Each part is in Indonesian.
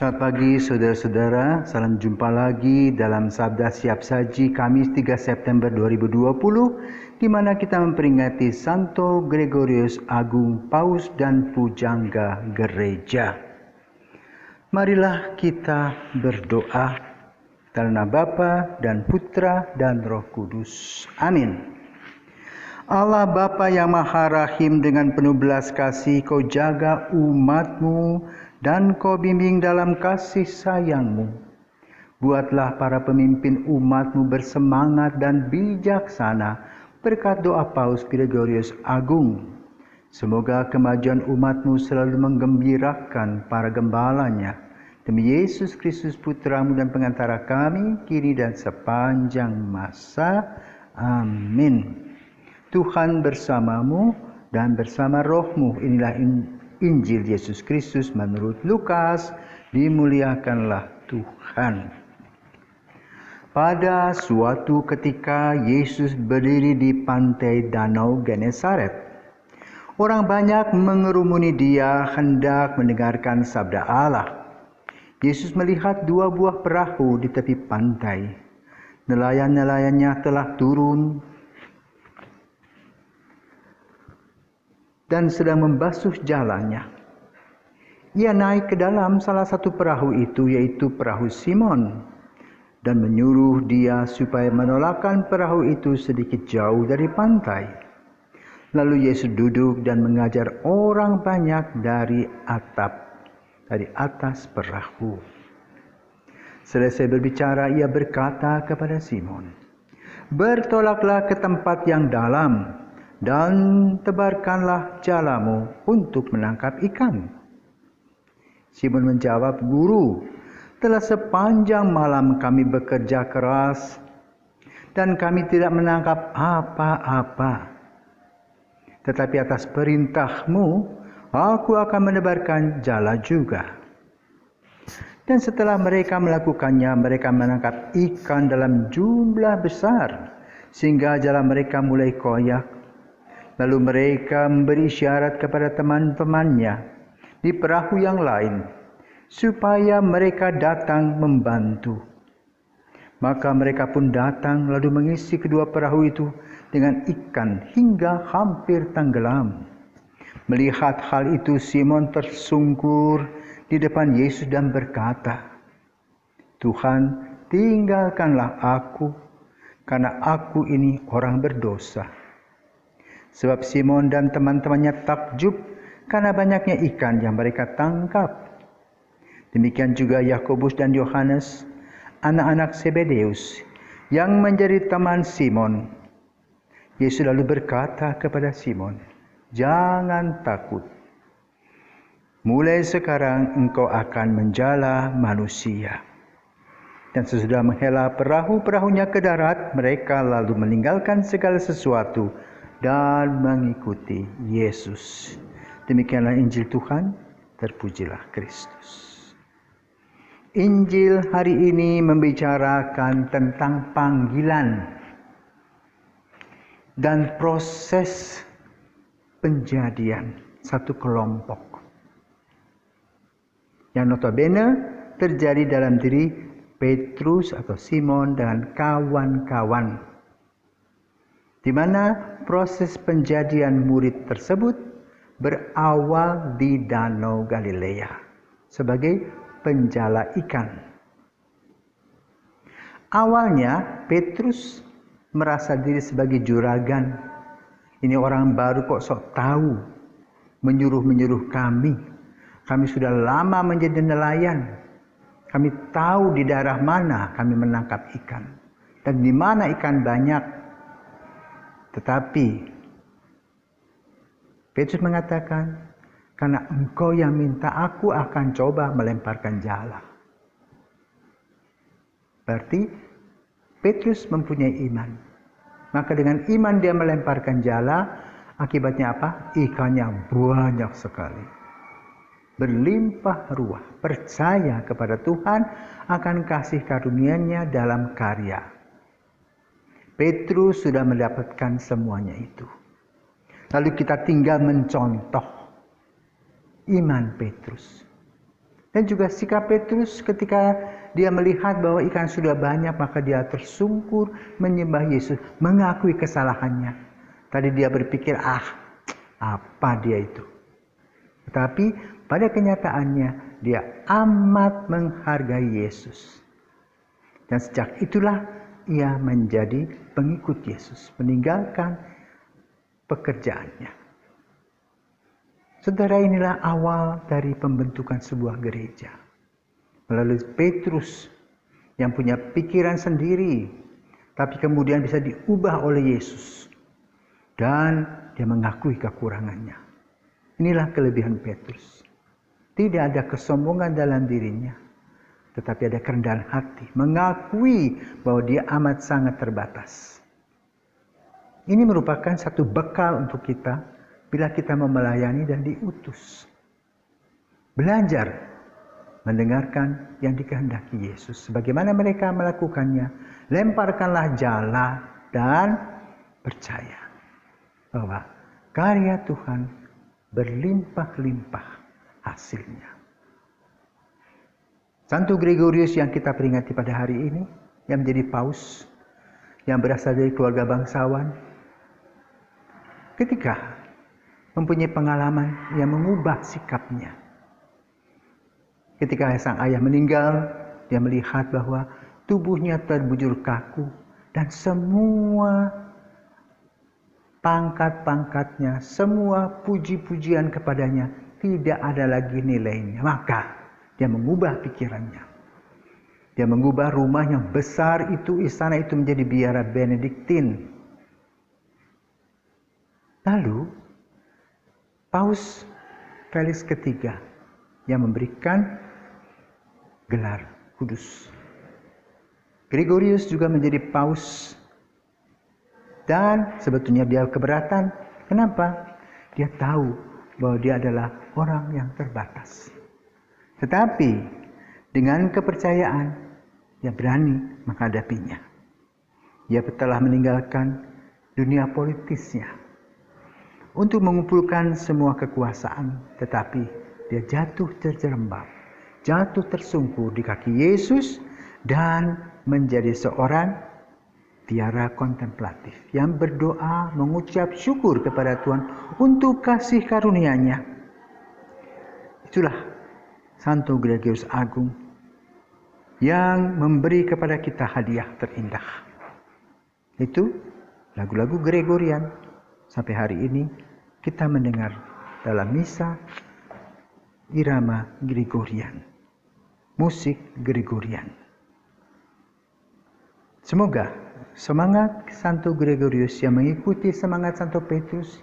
Selamat pagi saudara-saudara, salam jumpa lagi dalam Sabda Siap Saji Kamis 3 September 2020 di mana kita memperingati Santo Gregorius Agung Paus dan Pujangga Gereja. Marilah kita berdoa dalam nama Bapa dan Putra dan Roh Kudus. Amin. Allah Bapa yang Maha Rahim, dengan penuh belas kasih Kau jaga umat-Mu dan Kau bimbing dalam kasih sayang-Mu. Buatlah para pemimpin umat-Mu bersemangat dan bijaksana berkat doa Paus Gregorius Agung. Semoga kemajuan umat-Mu selalu menggembirakan para gembalanya. Demi Yesus Kristus Putra-Mu dan pengantara kami, kini dan sepanjang masa. Amin. Tuhan bersamamu dan bersama roh-Mu. Inilah Injil Yesus Kristus menurut Lukas. Dimuliakanlah Tuhan. Pada suatu ketika Yesus berdiri di pantai Danau Genesaret. Orang banyak mengerumuni Dia hendak mendengarkan sabda Allah. Yesus melihat dua buah perahu di tepi pantai. Nelayan-nelayannya telah turun dan sedang membasuh jalannya. Ia naik ke dalam salah satu perahu itu, yaitu perahu Simon, dan menyuruh dia supaya menolakkan perahu itu sedikit jauh dari pantai. Lalu Yesus duduk dan mengajar orang banyak dari atas perahu. Selesai berbicara, ia berkata kepada Simon, "Bertolaklah ke tempat yang dalam dan tebarkanlah jalamu untuk menangkap ikan." Simon menjawab, "Guru, telah sepanjang malam kami bekerja keras dan kami tidak menangkap apa-apa. Tetapi atas perintah-Mu, aku akan menebarkan jala juga." Dan setelah mereka melakukannya, mereka menangkap ikan dalam jumlah besar, sehingga jala mereka mulai koyak. Lalu mereka memberi isyarat kepada teman-temannya di perahu yang lain, supaya mereka datang membantu. Maka mereka pun datang lalu mengisi kedua perahu itu dengan ikan hingga hampir tenggelam. Melihat hal itu, Simon tersungkur di depan Yesus dan berkata, "Tuhan, tinggalkanlah aku, karena aku ini orang berdosa." Sebab Simon dan teman-temannya takjub karena banyaknya ikan yang mereka tangkap. Demikian juga Yakobus dan Yohanes, anak-anak Zebedeus, yang menjadi teman Simon. Yesus lalu berkata kepada Simon, "Jangan takut. Mulai sekarang engkau akan menjala manusia." Dan sesudah menghela perahu-perahunya ke darat, mereka lalu meninggalkan segala sesuatu dan mengikuti Yesus. Demikianlah Injil Tuhan, terpujilah Kristus. Injil hari ini membicarakan tentang panggilan dan proses penjadian satu kelompok yang notabene terjadi dalam diri Petrus atau Simon dan kawan-kawan, di mana proses penjadian murid tersebut berawal di Danau Galilea sebagai penjala ikan. Awalnya Petrus merasa diri sebagai juragan. Ini orang baru kok sok tahu, menyuruh kami. Kami sudah lama menjadi nelayan. Kami tahu di daerah mana kami menangkap ikan dan di mana ikan banyak. Tetapi Petrus mengatakan, "Karena engkau yang minta, aku akan coba melemparkan jala." Berarti Petrus mempunyai iman. Maka dengan iman dia melemparkan jala. Akibatnya apa? Ikannya banyak sekali, berlimpah ruah. Percaya kepada Tuhan akan kasih karunia-Nya dalam karya. Petrus sudah mendapatkan semuanya itu. Lalu kita tinggal mencontoh iman Petrus. Dan juga sikap Petrus ketika dia melihat bahwa ikan sudah banyak, maka dia tersungkur menyembah Yesus, mengakui kesalahannya. Tadi dia berpikir, apa dia itu? Tetapi pada kenyataannya dia amat menghargai Yesus. Dan sejak itulah ia menjadi pengikut Yesus, meninggalkan pekerjaannya. Saudara, inilah awal dari pembentukan sebuah gereja. Melalui Petrus yang punya pikiran sendiri, tapi kemudian bisa diubah oleh Yesus. Dan dia mengakui kekurangannya. Inilah kelebihan Petrus. Tidak ada kesombongan dalam dirinya, tetapi ada kerendahan hati. Mengakui bahwa dia amat sangat terbatas. Ini merupakan satu bekal untuk kita bila kita melayani dan diutus. Belajar mendengarkan yang dikehendaki Yesus. Bagaimana mereka melakukannya? Lemparkanlah jala dan percaya bahwa karya Tuhan berlimpah-limpah hasilnya. Santo Gregorius yang kita peringati pada hari ini, yang menjadi paus, yang berasal dari keluarga bangsawan, ketika mempunyai pengalaman yang mengubah sikapnya. Ketika sang ayah meninggal, dia melihat bahwa tubuhnya terbujur kaku dan semua pangkat-pangkatnya, semua puji-pujian kepadanya tidak ada lagi nilainya. Maka dia mengubah pikirannya. Dia mengubah rumah yang besar itu, istana itu menjadi biara Benediktin. Lalu Paus Felix ketiga yang memberikan gelar kudus. Gregorius juga menjadi paus dan sebetulnya dia keberatan. Kenapa? Dia tahu bahwa dia adalah orang yang terbatas. Tetapi dengan kepercayaan dia berani menghadapinya. Dia telah meninggalkan dunia politisnya untuk mengumpulkan semua kekuasaan, tetapi dia jatuh terjerembab, jatuh tersungkur di kaki Yesus dan menjadi seorang biara kontemplatif yang berdoa mengucap syukur kepada Tuhan untuk kasih karunia-Nya. Itulah Santo Gregorius Agung yang memberi kepada kita hadiah terindah. Itu lagu-lagu Gregorian. Sampai hari ini kita mendengar dalam misa irama Gregorian, musik Gregorian. Semoga semangat Santo Gregorius yang mengikuti semangat Santo Petrus,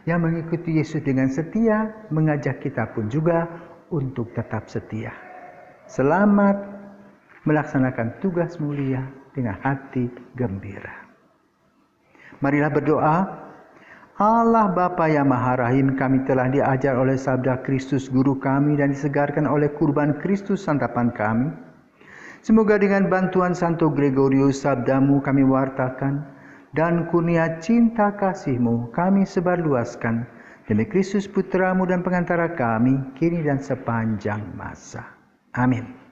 yang mengikuti Yesus dengan setia, mengajak kita pun juga untuk tetap setia. Selamat melaksanakan tugas mulia dengan hati gembira. Marilah berdoa. Allah Bapa yang Maha Rahim, kami telah diajar oleh sabda Kristus Guru kami dan disegarkan oleh kurban Kristus santapan kami. Semoga dengan bantuan Santo Gregorius sabdamu kami wartakan dan kurnia cinta kasih-Mu kami sebarluaskan demi Kristus Putramu dan pengantara kami kini dan sepanjang masa. Amin.